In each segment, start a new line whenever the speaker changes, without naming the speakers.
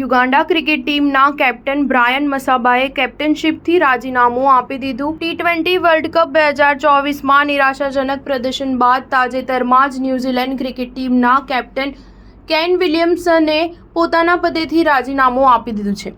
Uganda cricket ટીમના captain Brian મસાબાએ કેપ્ટનશીપથી રાજીનામું આપી દીધું। ટી20 વર્લ્ડ કપ 2024માં નિરાશાજનક પ્રદર્શન બાદ તાજેતરમાં જ ન્યૂઝીલેન્ડ ક્રિકેટ ટીમના કેપ્ટન કેન વિલિયમસને પોતાના પદેથી રાજીનામું આપી દીધું છે।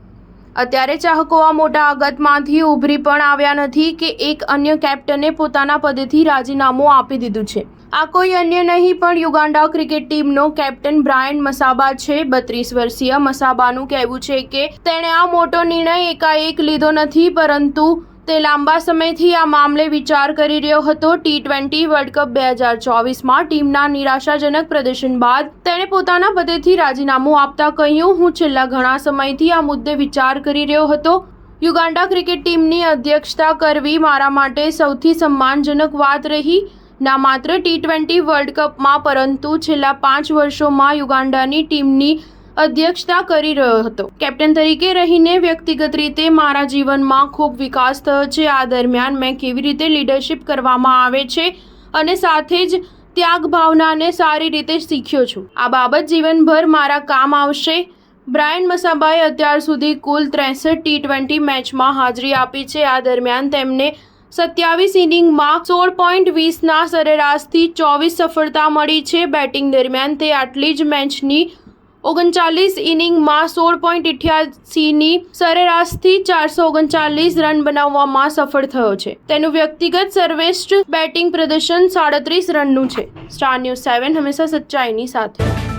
અત્યારે ચાહકો આ મોટા આઘાતમાંથી ઉભરી પણ આવ્યા નથી કે એક અન્ય કેપ્ટને પોતાના પદેથી રાજીનામું આપી દીધું છે। આ કોઈ અન્ય નહીં પણ યુગાન્ડા ક્રિકેટ ટીમનો કેપ્ટન બ્રાયન મસાબા છે। 32 વર્ષીય મસાબાનું કહેવું છે કે તેણે આ મોટો નિર્ણય એકાએક લીધો નથી, પરંતુ તે લાંબા સમયથી આ મામલે વિચાર કરી રહ્યો હતો। ટી20 વર્લ્ડ કપ 2024માં ટીમના નિરાશાજનક પ્રદર્શન બાદ તેણે પોતાના પદેથી રાજીનામું આપતા કહ્યું, હું છેલ્લા ઘણા સમયથી આ મુદ્દે વિચાર કરી રહ્યો હતો। યુગાન્ડા ક્રિકેટ ટીમની અધ્યક્ષતા કરવી મારા માટે સૌથી સન્માનજનક વાત રહી, ના માત્ર ટી20 વર્લ્ડ કપમાં પરંતુ છેલ્લા 5 વર્ષોમાં યુગાન્ડાની ટીમની અધ્યક્ષતા કરી રહ્યો હતો। કેપ્ટન તરીકે રહીને વ્યક્તિગત રીતે મારા જીવનમાં ખૂબ વિકાસ થયો છે। આ દરમિયાન મેં કેવી રીતે લીડરશિપ કરવામાં આવે છે અને સાથે જ ત્યાગ ભાવનાને સારી રીતે શીખ્યો છું। આ બાબત જીવનભર મારા કામ આવશે। બ્રાયન મસાબાએ અત્યાર સુધી કુલ 63 ટી20 મેચમાં હાજરી આપી છે। આ દરમિયાન તેમને 27 ઇનિંગમાં 16.20ના સરેરાશથી 24 સફળતા મળી છે। બેટિંગ દરમિયાન તે આટલી જ મેચની 39 ઇનિંગમાં 16.88ની સરેરાશથી 439 રન બનાવવામાં સફળ થયો છે। તેનું વ્યક્તિગત સર્વશ્રેષ્ઠ બેટિંગ પ્રદર્શન 37 રનનું છે। સ્ટાર ન્યૂઝ 7 હંમેશા સચ્ચાઈની સાથે।